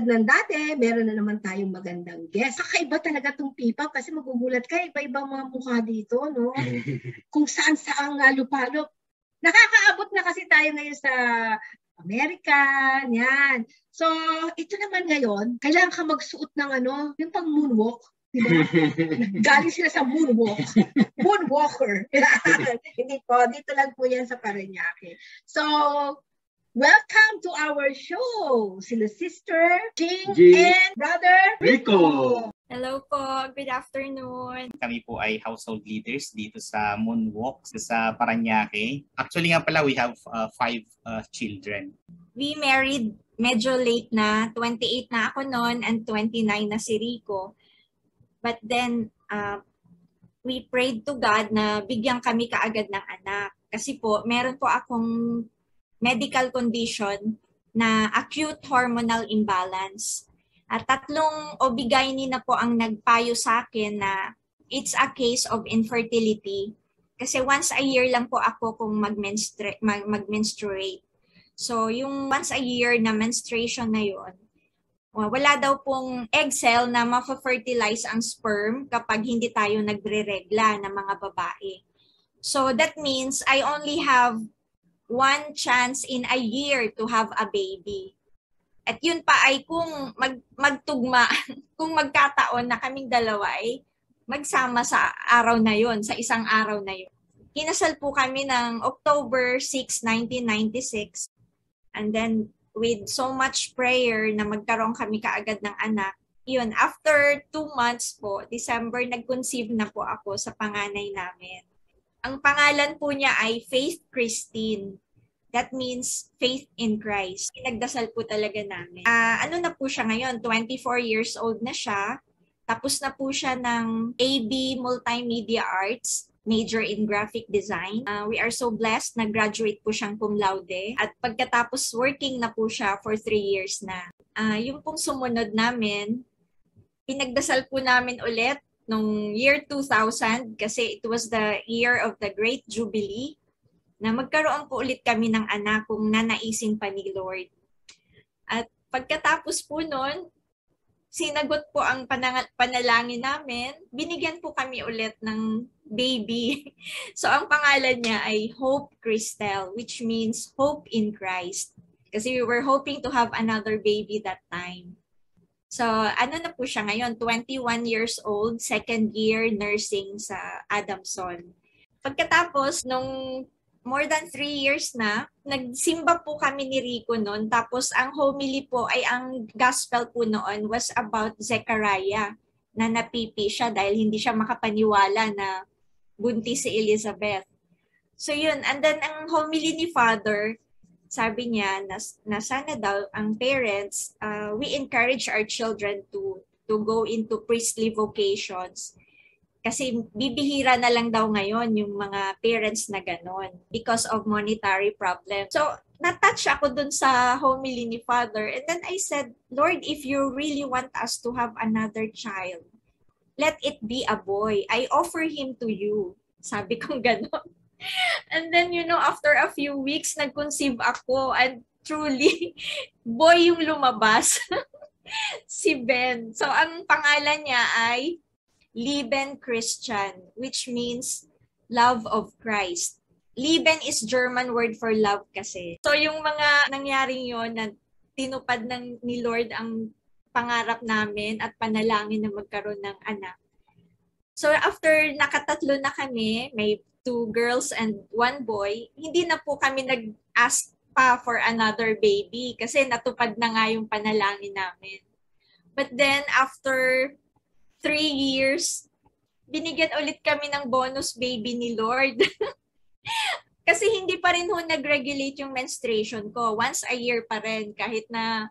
Tulad ng dati, meron na naman tayong magandang guest. Kakaiba talaga itong P-pop kasi magugulat ka, iba-ibang mga mukha dito, no? Kung saan-saan lupalop. Nakakaabot na kasi tayo ngayon sa Amerika, yan. So, ito naman ngayon, kailangan ka magsuot ng yung pang moonwalk. Diba? Galing sila sa moonwalk. Moonwalker. Hindi po, dito lang po yan sa Parañaque. So, welcome to our show, sila Sister Jing and Brother Rico. Hello po, good afternoon. Kami po ay household leaders dito sa Moonwalk sa Parañaque. Actually nga pala, we have 5 children. We married medyo late na, 28 na ako noon and 29 na si Rico. But then, we prayed to God na bigyan kami kaagad ng anak. Kasi po, meron po akong medical condition na acute hormonal imbalance. At 3 OB-GYN na po ang nagpayo sa akin na it's a case of infertility. Kasi once a year lang po ako kung mag-menstruate. So yung once a year na menstruation na yun, wala daw pong egg cell na ma-fertilize ang sperm kapag hindi tayo nagre-regla ng mga babae. So that means I only have 1 chance in a year to have a baby. At yun pa ay kung magtugma, kung magkataon na kaming dalawa ay magsama sa araw na yun, sa isang araw na yun. Kinasal po kami ng October 6, 1996. And then with so much prayer na magkaroon kami kaagad ng anak, yun, after 2 months po, December, nag-conceive na po ako sa panganay namin. Ang pangalan po niya ay Faith Christine. That means faith in Christ. Pinagdasal po talaga namin. Ano na po siya ngayon? 24 years old na siya. Tapos na po siya ng AB Multimedia Arts, major in graphic design. We are so blessed na graduate po siyang cum laude. At pagkatapos working na po siya for 3 years na. Yung pong sumunod namin, pinagdasal po namin ulit nung year 2000 kasi it was the year of the Great Jubilee na magkaroon po ulit kami ng anak kung nanaisin pa ni Lord. At pagkatapos po nun, sinagot po ang panalangin namin, binigyan po kami ulit ng baby. So ang pangalan niya ay Hope Cristel, which means hope in Christ. Kasi we were hoping to have another baby that time. So ano na po siya ngayon, 21 years old, 2nd year nursing sa Adamson. Pagkatapos, nung more than 3 years na, nagsimba po kami ni Rico noon. Tapos ang homily po ay ang gospel po noon was about Zechariah na napipi siya dahil hindi siya makapaniwala na buntis si Elizabeth. So yun, and then ang homily ni Father, sabi niya na sana daw ang parents, we encourage our children to go into priestly vocations. Kasi bibihira na lang daw ngayon yung mga parents na ganon because of monetary problem. So, na-touch ako dun sa homily ni Father. And then I said, Lord, if you really want us to have another child, let it be a boy. I offer him to you. Sabi kong ganon. And then, after a few weeks, nag-conceive ako. And truly, boy yung lumabas. Si Ben. So, ang pangalan niya ay Lieben Christian, which means love of Christ. Lieben is German word for love kasi. So yung mga nangyaring yon na tinupad ni Lord ang pangarap namin at panalangin na magkaroon ng anak. So after nakatatlo na kami, may 2 girls and 1 boy, hindi na po kami nag-ask pa for another baby kasi natupad na nga yung panalangin namin. But then after 3 years, binigyan ulit kami ng bonus baby ni Lord. Kasi hindi pa rin nag-regulate yung menstruation ko. Once a year pa rin, kahit na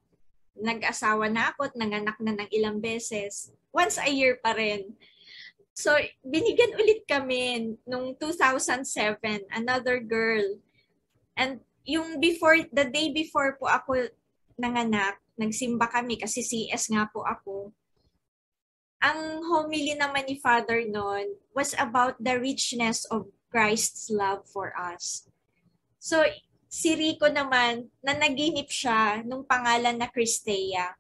nag-asawa na ako at nanganak na ng ilang beses. Once a year pa rin. So, binigyan ulit kami nung 2007, another girl. And yung the day before po ako nanganak, nagsimba kami kasi CS nga po ako. Ang homily naman ni Father noon was about the richness of Christ's love for us. So, si Rico naman, nanaginip siya nung pangalan na Cristea.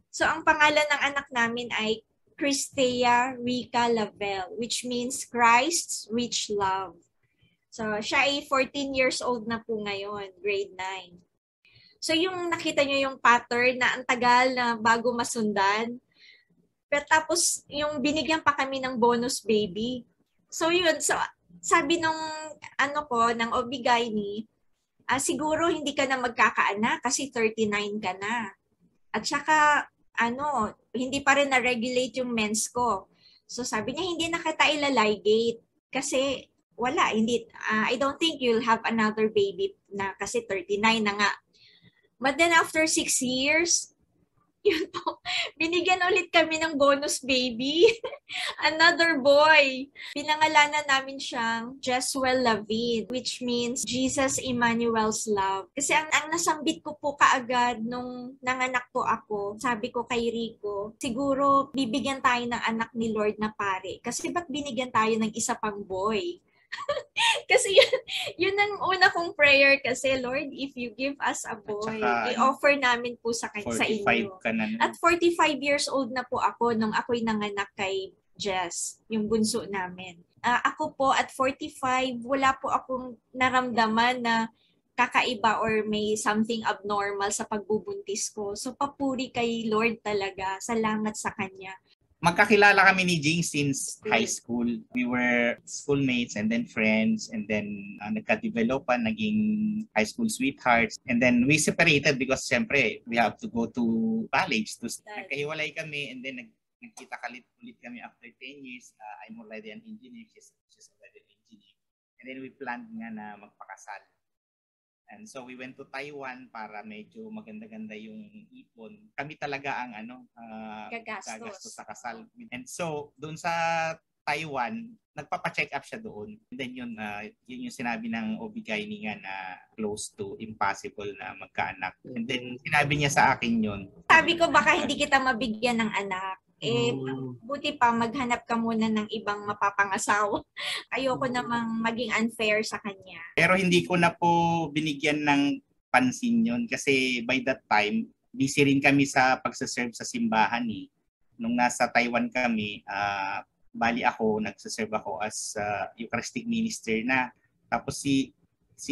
So ang pangalan ng anak namin ay Cristea Rica Lavelle, which means Christ's rich love. So siya ay 14 years old na po ngayon, grade 9. So yung nakita nyo yung pattern na ang tagal na bago masundan. Pero tapos yung binigyan pa kami ng bonus baby. So yun, so sabi nung ng OB-GYN, siguro hindi ka na magkakaanak kasi 39 ka na. At saka hindi pa rin na-regulate yung mens ko. So sabi niya, hindi na kita ilaligate kasi wala, I don't think you'll have another baby na kasi 39 na nga. But then after 6 years, yun po, binigyan ulit kami ng bonus baby. Another boy. Pinangalanan namin siyang Jesuel Lavin, which means Jesus Emmanuel's love. Kasi ang nasambit ko po kaagad nung nanganak po ako, sabi ko kay Rico, siguro bibigyan tayo ng anak ni Lord na pare. Kasi ba't binigyan tayo ng isa pang boy? Kasi yun ang una kong prayer kasi, Lord, if you give us a boy, i-offer namin po sa inyo. Ka na. At 45 years old na po ako nung ako'y nanganak kay Jess, yung bunso namin. Ako po at 45, wala po akong naramdaman na kakaiba or may something abnormal sa pagbubuntis ko. So papuri kay Lord talaga. Salamat sa Kanya. Magkakilala kami ni Jing since high school. We were schoolmates and then friends and then nagka-developan, naging high school sweethearts. And then we separated because syempre we have to go to college. Nagkahiwalay kami and then nagkita ulit kami after 10 years. I'm already an engineer, she's already an engineer. And then we planned nga na magpakasal. And so we went to Taiwan para medyo maganda-ganda yung ipon. Kami talaga ang gagastos sa kasal. And so doon sa Taiwan, nagpapa-check up siya doon. And then yun yung sinabi ng OB-GYN nga na close to impossible na magkaanak. And then sinabi niya sa akin yun. Sabi ko baka hindi kita mabigyan ng anak. Buti pa maghanap ka muna ng ibang mapapangasawa. Ayoko namang maging unfair sa kanya. Pero hindi ko na po binigyan ng pansin yun kasi by that time, busy rin kami sa pagsaserve sa simbahan eh. Nung nasa Taiwan kami, bali ako, nagsaserve ako as Eucharistic minister na. Tapos si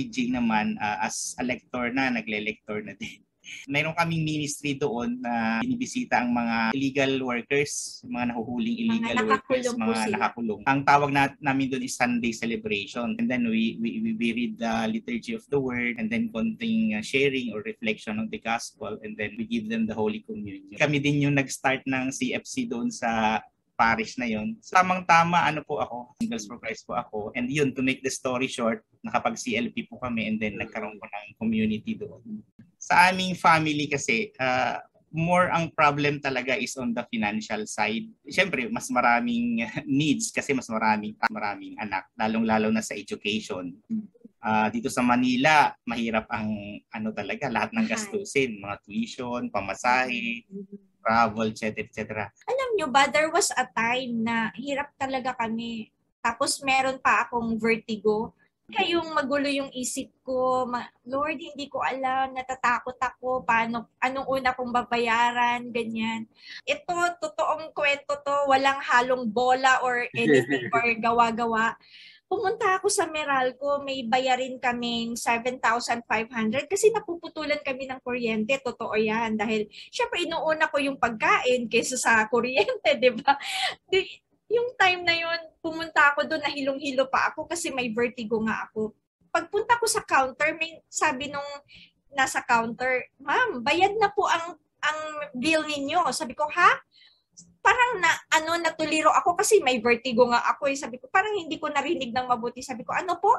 Jing naman as a lector na, nagle-lector na din. Mayroon kaming ministry doon na binibisita ang mga illegal workers, mga nahuhuling illegal workers, mga nakakulong. Ang tawag namin doon is Sunday celebration. And then we read the liturgy of the word and then konting sharing or reflection of the gospel and then we give them the Holy Communion. Kami din yung nag-start ng CFC doon sa parish na yon. Tamang-tama po ako, Singles for Christ po ako. And yun, to make the story short, nakapag-CLP po kami and then nagkaroon ko ng community doon. Sa aming family kasi, more ang problem talaga is on the financial side. Siyempre, mas maraming needs kasi mas maraming anak, lalong-lalo na sa education. Dito sa Manila, mahirap ang talaga, lahat ng gastusin, mga tuition, pamasahe, travel, etc. Alam nyo ba, there was a time na hirap talaga kami. Tapos meron pa akong vertigo. Kaya yung magulo yung isip ko, Lord, hindi ko alam, natatakot ako, anong una kong babayaran, ganyan. Ito, totoong kwento to, walang halong bola or anything or gawa-gawa. Pumunta ako sa Meralco, may bayarin kaming 7,500 kasi napuputulan kami ng kuryente. Totoo yan. Dahil syempre inuuna ko yung pagkain kaysa sa kuryente, di ba? Yung time na yun, pumunta ako doon, nahilong-hilo pa ako kasi may vertigo nga ako. Pagpunta ko sa counter, may sabi nung nasa counter, "Ma'am, bayad na po ang bill ninyo." Sabi ko, "Ha?" Parang natuliro ako kasi may vertigo nga ako. Sabi ko, parang hindi ko narinig ng mabuti. Sabi ko, "Ano po?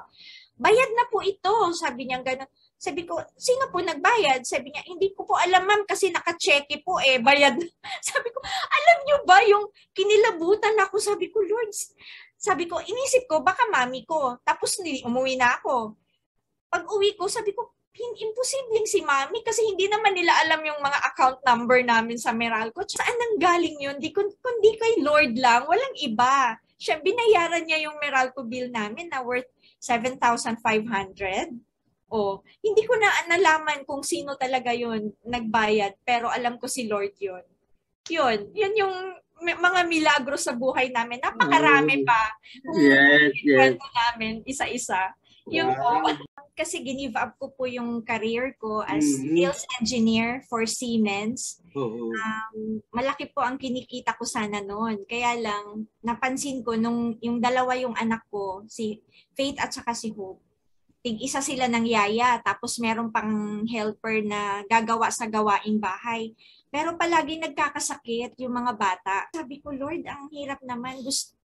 Bayad na po ito." Sabi niya gano'n. Sabi ko, "Sino po nagbayad?" Sabi niya, "Hindi ko po alam, ma'am, kasi naka-cheque po bayad." Sabi ko, alam niyo ba yung kinilabutan ako? Sabi ko, Lord, sabi ko, inisip ko, baka mami ko. Tapos umuwi na ako. Pag uwi ko, sabi ko, imposibleng si mami kasi hindi naman nila alam yung mga account number namin sa Meralco. Saan nang galing yun? Kundi kay Lord lang, walang iba. Siya, binayaran niya yung Meralco bill namin na worth 7,500. Hindi ko na nalaman kung sino talaga yun nagbayad, pero alam ko si Lord yun. Yun yung mga milagro sa buhay namin. Napakarami pa. Kung kwento namin isa-isa. Yung kasi ginive up ko po yung career ko as sales engineer for Siemens. Malaki po ang kinikita ko sana noon. Kaya lang, napansin ko nung yung dalawa yung anak ko, si Faith at saka si Hope, tig-isa sila ng yaya, tapos meron pang helper na gagawa sa gawaing bahay. Pero palagi nagkakasakit yung mga bata. Sabi ko, Lord, ang hirap naman.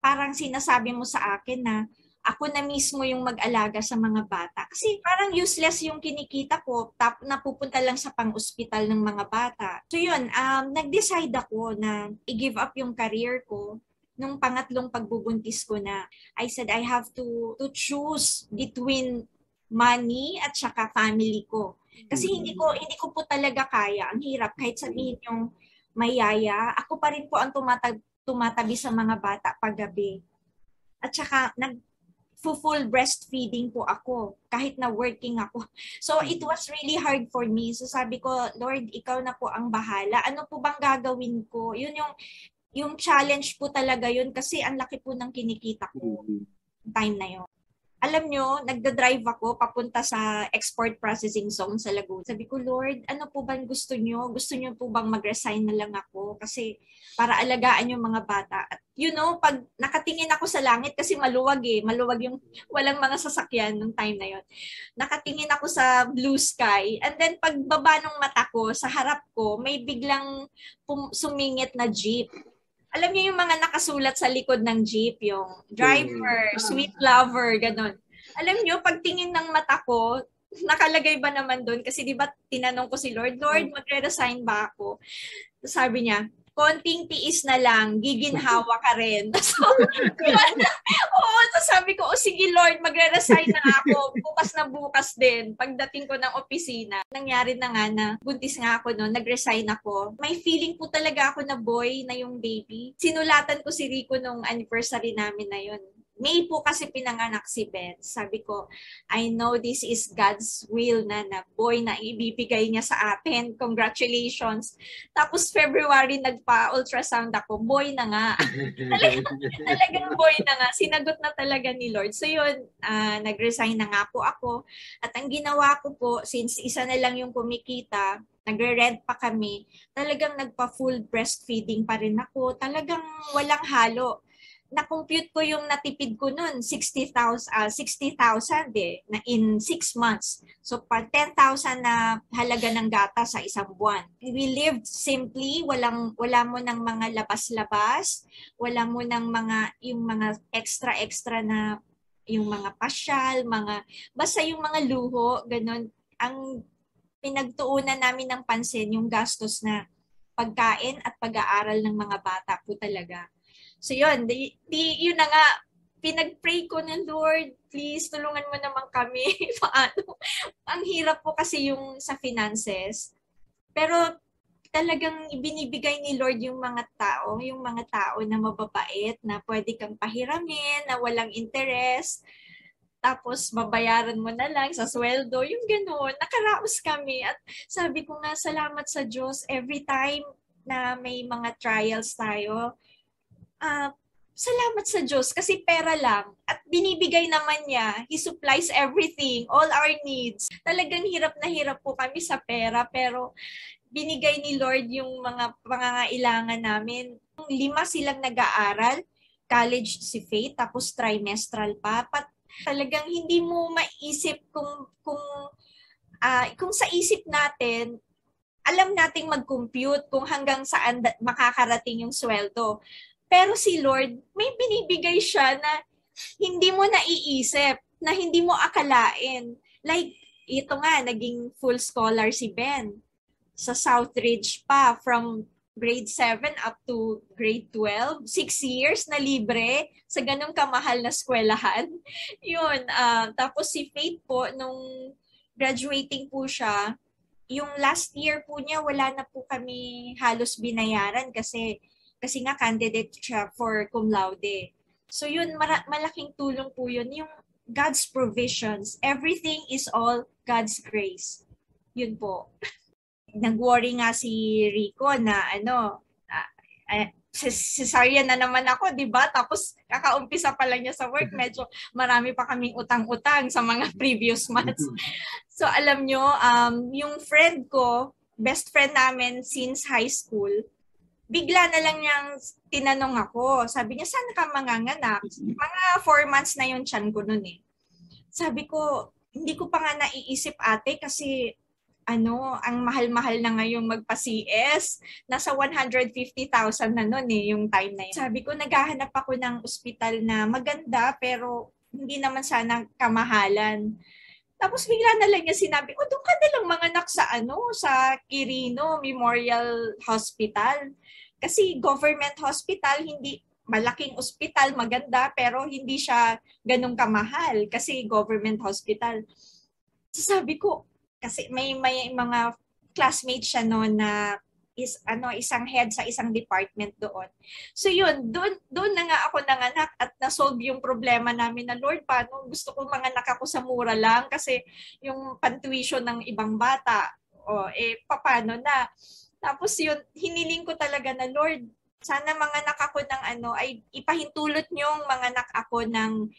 Parang sinasabi mo sa akin na ako na mismo yung mag-alaga sa mga bata. Kasi parang useless yung kinikita ko, napupunta lang sa pang-ospital ng mga bata. So yun, nag-decide ako na i-give up yung career ko nung pangatlong pagbubuntis ko na. I said, I have to choose between money at saka family ko. Kasi hindi ko po talaga kaya. Ang hirap kahit sabihin yung may yaya, ako pa rin po ang tumatabi sa mga bata paggabi. At saka full breastfeeding po ako kahit na working ako. So it was really hard for me. So sabi ko, Lord, ikaw na po ang bahala. Ano po bang gagawin ko? Yun yung challenge po talaga yun kasi ang laki po ng kinikita ko time na yun. Alam nyo, nagda-drive ako papunta sa export processing zone sa Laguna. Sabi ko, Lord, ano po bang gusto nyo? Gusto nyo po bang mag-resign na lang ako? Kasi para alagaan yung mga bata. At pag nakatingin ako sa langit, kasi maluwag maluwag yung walang mga sasakyan nung time na yon. Nakatingin ako sa blue sky. And then pagbaba ng mata ko, sa harap ko, may biglang sumingit na jeep. Alam niyo yung mga nakasulat sa likod ng jeep, yung driver, sweet lover, ganun. Alam niyo, pagtingin ng mata ko, nakalagay ba naman doon? Kasi di ba tinanong ko si Lord, magre-resign ba ako? Sabi niya, konting tiis na lang, giginhawa ka rin. So, sabi ko, sige Lord, magre-resign na ako. Bukas na bukas din, pagdating ko ng opisina. Nangyari na nga na, buntis nga ako noon, nag-resign ako. May feeling po talaga ako na boy na yung baby. Sinulatan ko si Rico nung anniversary namin na yun. May po kasi pinanganak si Ben. Sabi ko, I know this is God's will na boy na ibibigay niya sa atin. Congratulations. Tapos February nagpa-ultrasound ako. Boy na nga. Talagang boy na nga. Sinagot na talaga ni Lord. So yun, nag-resign na nga po ako. At ang ginawa ko po, since isa na lang yung kumikita, nagre-rent pa kami, talagang nagpa-full breastfeeding pa rin ako. Talagang walang halo. Na-compute ko yung natipid ko noon, 60,000 na in 6 months. So, pa 10,000 na halaga ng gata sa isang buwan. We lived simply, wala mo ng mga labas-labas, wala mo ng yung mga extra-extra na yung mga pasyal, basta yung mga luho, ganun. Ang pinagtuunan namin ng pansin, yung gastos na pagkain at pag-aaral ng mga bata po talaga. So yun, yun na nga, pinag-pray ko ng Lord, please tulungan mo naman kami. Paano? Ang hirap po kasi yung sa finances. Pero talagang ibinibigay ni Lord yung mga tao na mababait, na pwede kang pahiramin, na walang interest. Tapos babayaran mo na lang sa sweldo, yung gano'n. Nakaraos kami at sabi ko nga, salamat sa Diyos every time na may mga trials tayo. Salamat sa Diyos kasi pera lang at binibigay naman niya. He supplies everything, all our needs. Talagang hirap na hirap po kami sa pera pero binigay ni Lord yung mga pangangailangan namin. 5 silang nag-aaral, college si Faith, tapos trimestral pa. Talagang hindi mo maisip kung sa isip natin, alam nating mag-compute kung hanggang saan makakarating yung sweldo. Pero si Lord, may binibigay siya na hindi mo naiisip, na hindi mo akalain. Like, ito nga, naging full scholar si Ben. Sa Southridge pa, from grade 7 up to grade 12. 6 years na libre sa ganong kamahal na eskwelahan. Yun. Tapos si Faith po, nung graduating po siya, yung last year po niya, wala na po kami halos binayaran kasi nga candidate siya for cum laude. So yun, malaking tulong po yun. Yung God's provisions. Everything is all God's grace. Yun po. Nag-worry nga si Rico na cesarean na naman ako, di ba? Tapos kakaumpisa pa lang niya sa work, medyo marami pa kaming utang-utang sa mga previous months. So alam nyo, yung friend ko, best friend namin since high school, bigla na lang niyang tinanong ako. Sabi niya, saan ka manganganak? Mga 4 months na yung tiyan ko nun eh. Sabi ko, hindi ko pa nga naiisip ate kasi ang mahal-mahal na ngayong magpa-CS. Nasa 150,000 na nun eh, yung time na yun. Sabi ko, naghahanap ako ng ospital na maganda pero hindi naman sana kamahalan. Tapos bigla na lang niya sinabi, doon ka na lang manganak sa sa Quirino Memorial Hospital. Kasi government hospital, hindi malaking ospital, maganda, pero hindi siya ganun kamahal kasi government hospital. So sabi ko, kasi may mga classmates siya noon na isang head sa isang department doon. So yun, doon na nga ako nanganak at na-solve yung problema namin na Lord, paano gusto ko manganak ako sa mura lang kasi yung pantuition ng ibang bata, paano na? Tapos yun, hiniling ko talaga na Lord, sana manganak ako ng ay ipahintulot niyong manganak ako ng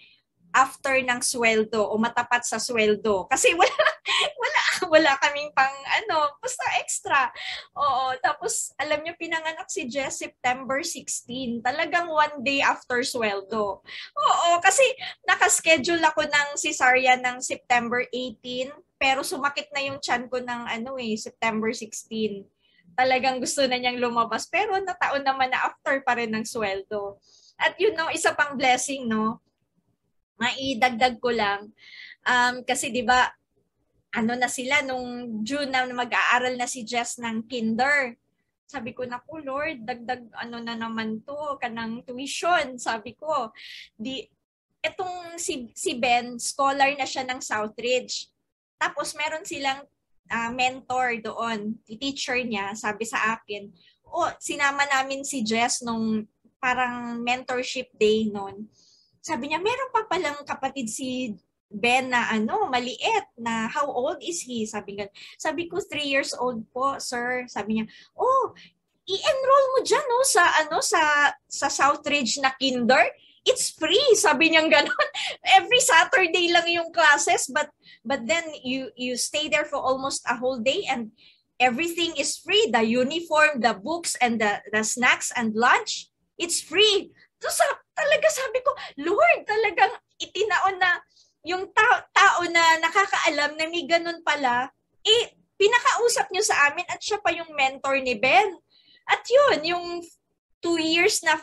after ng sweldo o matapat sa sweldo. Kasi wala kaming pang basta extra. Oo, tapos alam niyo pinanganak si Jess September 16. Talagang 1 day after sweldo. Oo, kasi nakaschedule ako ng cesarean ng September 18, pero sumakit na yung tiyan ko ng September 16. Talagang gusto na niyang lumabas, pero nataon naman na after pa rin ng sweldo. At isa pang blessing, maidagdag ko lang, kasi di ba na sila nung June na mag-aaral na si Jess ng kinder. Sabi ko na po, Lord, dagdag na naman to, kanang tuition. Sabi ko, etong si Ben, scholar na siya ng Southridge. Tapos meron silang mentor doon, teacher niya, sabi sa akin, sinama namin si Jess nung parang mentorship day noon. Sabi niya, meron pa palang kapatid si Ben na maliit na how old is he? Sabi ko 3 years old po, sir. Sabi niya, i-enroll mo diyan sa Southridge na kinder. It's free, sabi niya gano'n. Every Saturday lang yung classes but then you stay there for almost a whole day and everything is free. The uniform, the books and the snacks and lunch, it's free. So talaga sabi ko, Lord, talagang itinaon na yung tao na nakakaalam na may ganun pala, pinakausap niyo sa amin at siya pa yung mentor ni Ben. At yun, yung 2 years na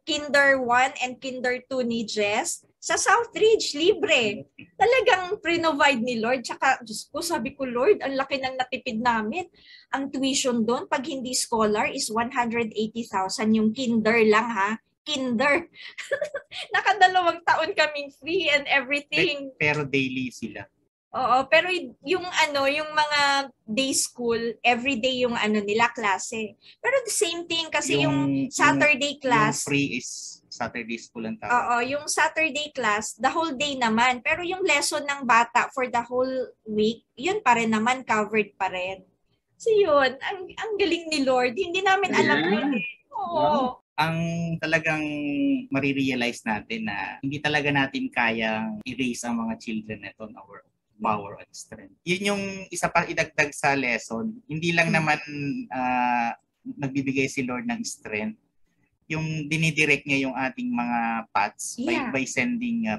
Kinder 1 and Kinder 2 ni Jess, sa Southridge, libre. Talagang pre-provide ni Lord. Tsaka, Diyos ko, sabi ko, Lord, ang laki ng natipid namin. Ang tuition doon, pag hindi scholar, is 180,000 yung kinder lang, ha? Kinder. Nakadalawang taon kaming free and everything. Pero daily sila. Oo, pero yung mga day school, everyday yung nila klase. Pero the same thing kasi yung Saturday class. Yung free is Saturday school ang tawag. Oo, yung Saturday class, the whole day naman. Pero yung lesson ng bata for the whole week, yun pa rin naman, covered pa rin. So yun, ang galing ni Lord. Hindi namin alam yun. Oo. Ang talagang marirealize natin na hindi talaga natin kayang erase ang mga children nito on our power and strength. Yun yung isa pa idagdag sa lesson. Hindi lang naman nagbibigay si Lord ng strength. Yung dinidirect niya yung ating mga paths by sending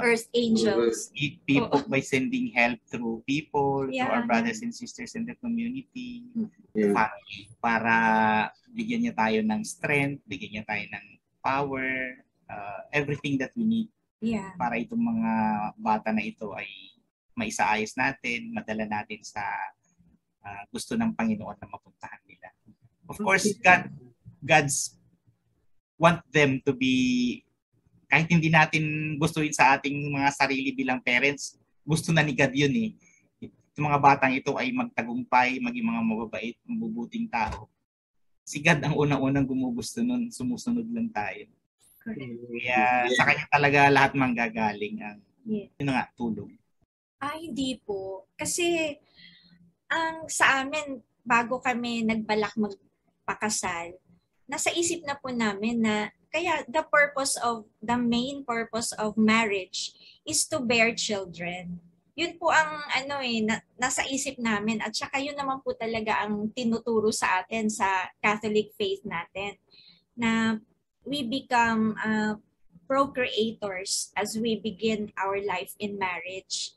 earth angels. People by sending help through people, to our brothers and sisters in the community, the family, para bigyan niya tayo ng strength, bigyan niya tayo ng power, everything that we need para itong mga bata na ito ay maisaayos natin, madala natin sa gusto ng Panginoon na mapuntahan nila. Of course, God's want them to be, kahit hindi natin gustuin sa ating mga sarili bilang parents, gusto na ni God yun eh. Itong mga batang ito ay magtagumpay, maging mga mababait, mabubuting tao. Si God ang unang-unang gumugusto nun, sumusunod lang tayo. Kaya sa kanya talaga lahat manggagaling ang tulong. Hindi po. Kasi ang sa amin, bago kami nagbalak magpakasal, nasa isip na po namin na kaya the main purpose of marriage is to bear children. Yun po ang nasa isip namin at saka yun naman po talaga ang tinuturo sa atin sa Catholic faith natin na we become procreators as we begin our life in marriage.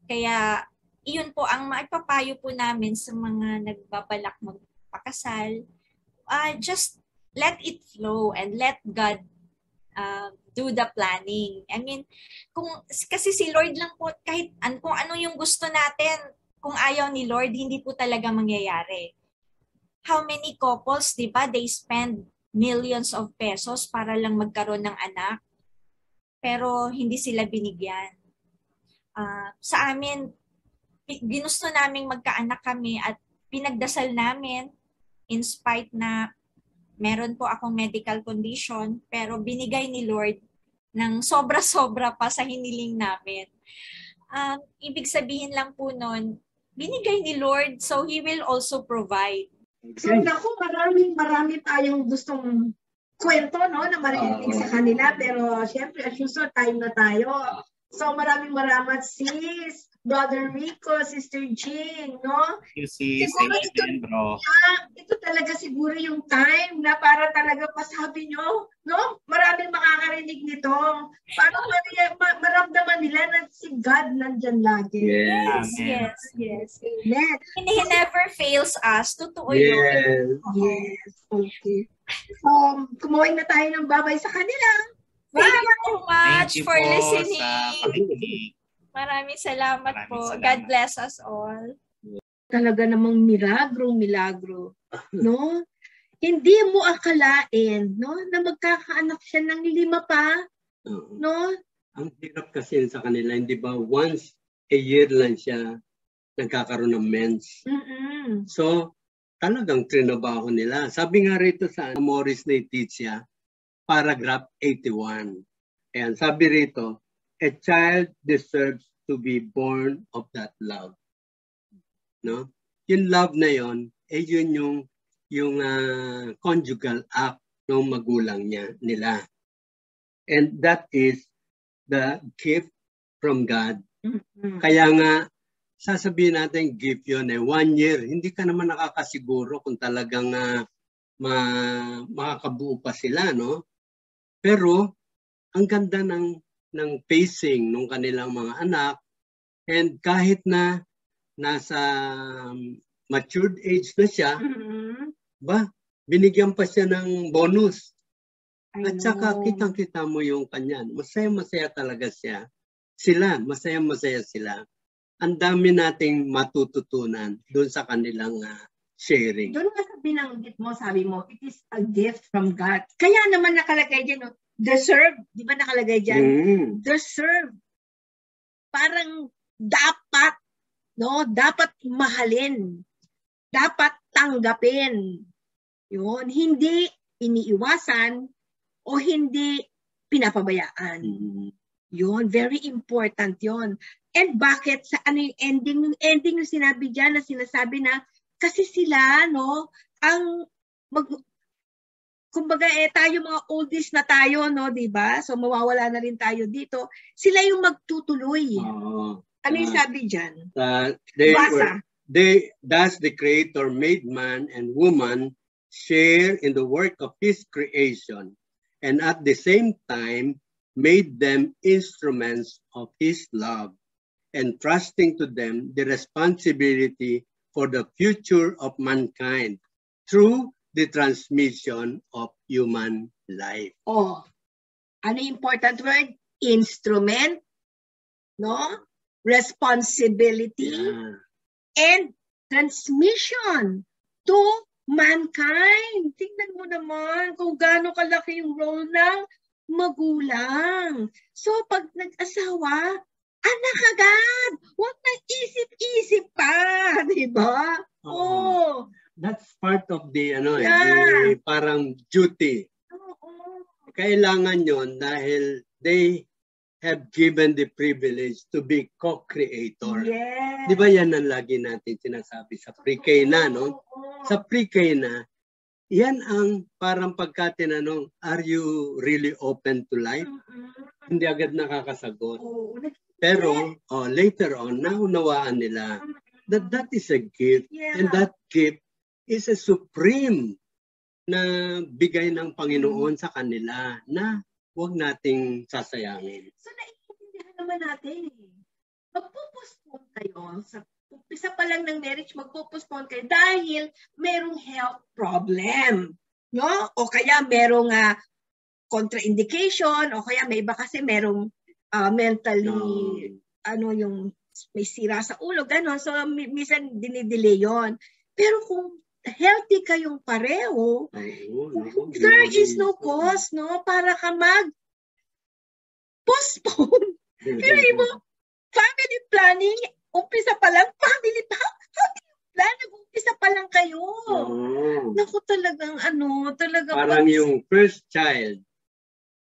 Kaya iyon po ang maipapayo po namin sa mga nagbabalak magpakasal. Just let it flow and let God do the planning. I mean, kasi si Lord lang po, kahit kung ano yung gusto natin, kung ayaw ni Lord, hindi po talaga mangyayari. How many couples, di ba, they spend millions of pesos para lang magkaroon ng anak, pero hindi sila binigyan. Sa amin, ginusto naming magkaanak kami at pinagdasal namin in spite na meron po akong medical condition, pero binigay ni Lord ng sobra-sobra pa sa hiniling namin. Ibig sabihin lang po nun, binigay ni Lord, so He will also provide. So, naku, marami tayong gustong kwento, no, na marinig sa kanila, pero syempre, as usual, time na tayo. So, maraming sis, Brother Rico, Sister Jean, no? Sis, bro. Ito talaga siguro yung time na para talaga pasabi nyo, no? Maraming makakarinig nito. Para maramdaman nila na si God nandyan lagi. Yes. Amen. And He never fails us. Totoo Yes. yun. Yes. Okay. So, kumuha na tayo ng babay sa kanila. Thank you so much for listening. Sa pakikinig. Maraming salamat po. God bless us all. Talaga namang milagro, no? Hindi mo akalain, no, na magkakaanak siya ng 5 pa, no? Ang hirap kasi sa kanila, hindi ba once a year lang siya nagkakaroon ng mens. So, talagang trinabaho nila. Sabi nga rito sa Amoris Laetitia, paragraph 81. Ayan, sabi rito, a child deserves to be born of that love. No? Yung love na yon, yun yung conjugal act ng magulang nila. And that is the gift from God. Kaya nga, sasabihin natin gift yun 1 year. Hindi ka naman nakakasiguro kung talagang makakabuo pa sila, no? Pero, ang ganda ng pacing ng kanilang mga anak, and kahit na nasa matured age na siya, binigyan pa siya ng bonus. At saka kitang-kita mo yung kanya. Masaya-masaya talaga siya. Masaya-masaya sila. Ang dami nating matututunan doon sa kanilang sharing. Doon nga sa binanggit mo, sabi mo, it is a gift from God. Kaya naman nakalagay dyan, no? Deserve, di ba nakalagay dyan? Deserve. Parang dapat, no? Dapat mahalin. Dapat tanggapin. Yun. Hindi iniiwasan o hindi pinapabayaan. Yun. Very important yun. And bakit? Sa ano yung ending? Yung ending yung sinabi dyan na sinasabi na kasi sila, no? Kumbaga, tayo mga oldies na tayo, no, di ba? So, mawawala na rin tayo dito. Sila yung magtutuloy. Ano yung sabi dyan? Thus the Creator made man and woman share in the work of His creation, and at the same time made them instruments of His love, entrusting to them the responsibility for the future of mankind through the transmission of human life. Ano important word? Instrument, no? Responsibility, and transmission to mankind. Tingnan mo naman kung gaano kalaki yung role ng magulang. So, pag nag-asawa, anak agad! Huwag nang isip-isip pa, di ba? That's part of the the parang duty. Kailangan yon dahil they have given the privilege to be co-creator. Yes. Di ba yan ang lagi natin sinasabi sa pre-K na, no? Sa pre-K na, yan ang parang pagka tinanong, are you really open to life? Hindi agad nakakasagot. Pero later on, naunawaan nila that that is a gift. And that gift is a supreme na bigay ng Panginoon sa kanila na huwag nating sasayangin. So, naiintindihan naman natin magpo-postpone kayo sa umpisa pa lang ng marriage, magpo-postpone kayo dahil merong health problem, no? O kaya merong contraindication, o kaya may iba kasi merong mentally, yung may sira sa ulo, gano'n. So, minsan dinidelay yon. Pero kung healthy kayong pareho, there is no cause, no? Para ka mag-postpone. Pero mo, family planning, umpisa pa lang, family plan, nag-umpisa pa lang kayo. Naku, talagang parang yung first child,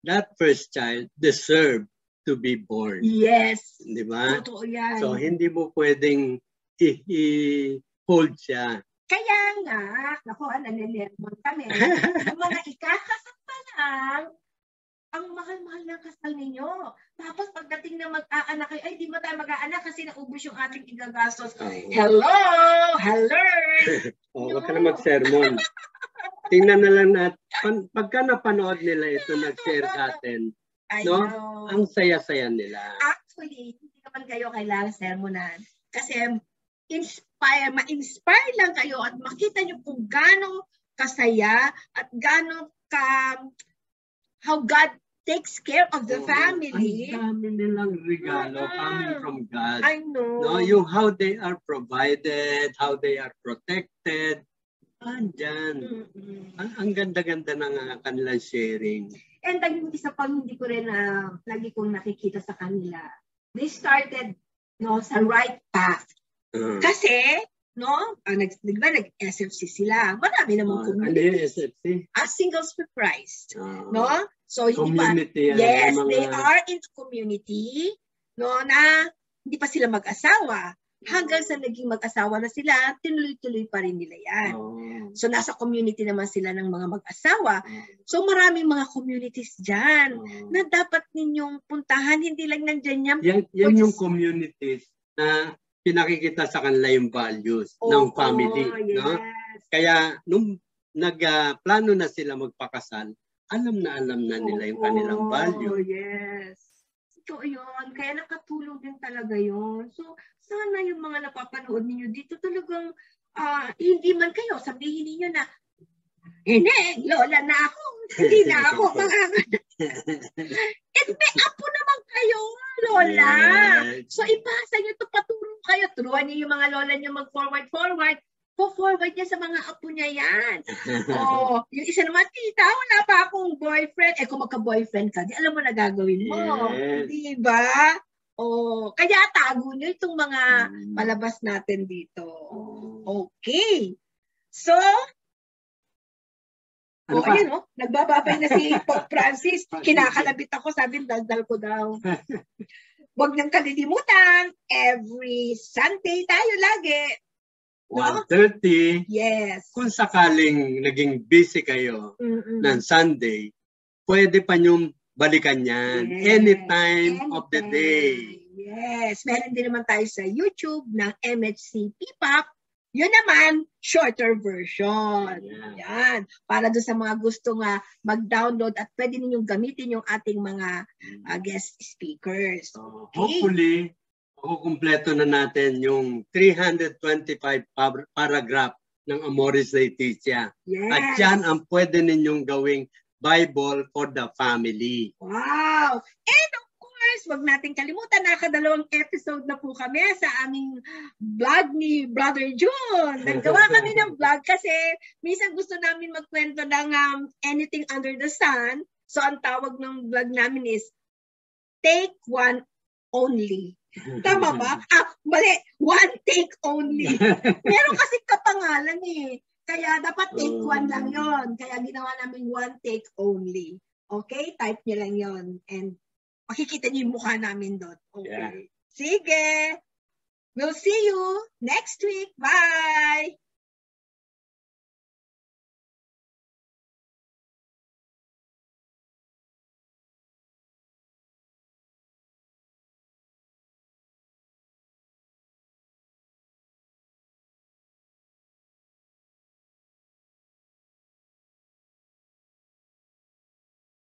that first child deserved to be born. Yes. Di ba? Totoo yan. So, hindi mo pwedeng i-hold siya. Kaya nga, naku, nanilermon kami. Yung mga ikakasal pa lang, ang mahal-mahal ng kasal ninyo. Tapos pagdating na mag-aanak kayo, ay di ba tayo mag-aanak kasi naubos yung ating igagastos. Hello! Huwag ka na mag-sermon. Tingnan na lang natin, pagka napanood nila ito, nag-share sa atin, no? Ang saya-saya nila. Actually, hindi naman kayo kailangan sermonan. Kasi ma-inspire lang kayo at makita nyo kung gaano kasaya at gaano how God takes care of the family. Ang dami nilang regalo coming from God. I know. No, yung how they are provided, how they are protected. Andyan. Ang ganda-ganda ng kanilang sharing. And yung isa pang hindi ko rin lagi kong nakikita sa kanila. They started sa right path. Kasi, nag-SFC sila. Marami namang community. Ano yung SFC? Singles for Christ. No? So, community. Yes, they are into community, na hindi pa sila mag-asawa. Hanggang sa naging mag-asawa na sila, tinuloy-tuloy pa rin nila yan. So, nasa community naman sila ng mga mag-asawa. So, maraming mga communities dyan na dapat ninyong puntahan. Hindi lang nandyan yan. Yan yung communities na pinakikita sa kanila yung values ng family. Yes. No? Kaya, nung nagplano na sila magpakasal, alam na nila yung kanilang value. Yes. Ito yun. Kaya nakatulong din talaga yun. So, sana yung mga napapanood ninyo dito talagang hindi man kayo, sabihin niyo na, hindi, lola na ako. Hindi na ako manganganak. May apo naman kayo, lola. Yes. So, ipasa nyo ito, patulong kayo. Turuan niyo yung mga lola nyo mag-forward. Po-forward niya sa mga apo niya yan. Yung isa naman, tita, wala pa akong boyfriend. Kung magka-boyfriend ka, di alam mo na gagawin mo. Yes. Diba? Kaya tago nyo itong mga palabas natin dito. Okay. So, ayun, nagbababay na si Pope Francis. Kinakalabit ako, sabi, daldal ko daw. Huwag nang kalilimutan, every Sunday tayo lagi. 1:30. Yes. Kung sakaling naging busy kayo ng Sunday, pwede pa niyong balikan yan. Yes. Anytime of the day. Yes. Meron din naman tayo sa YouTube ng MHC P-Pop. Yun naman, shorter version. Yan. Para doon sa mga gusto mag-download at pwede ninyong gamitin yung ating mga guest speakers. Okay. Hopefully, kukumpleto na natin yung 325 paragraph ng Amoris Laetitia. Yes. At yan ang pwede ninyong gawing Bible for the family. Wow! And of course, wag natin kalimutan, nakadalawang episode na po kami sa aming vlog ni Brother June. Naggawa kami ng vlog kasi minsan gusto namin magkwento ng anything under the sun. So ang tawag ng vlog namin is Take One Only. Tama ba? Mali. One take only. Meron kasi kapangalan eh. Kaya dapat take one lang yon. Kaya ginawa namin one take only. Okay? Type nyo lang yon. And makikita nyo yung mukha namin doon. Okay. Yeah. Sige. We'll see you next week. Bye!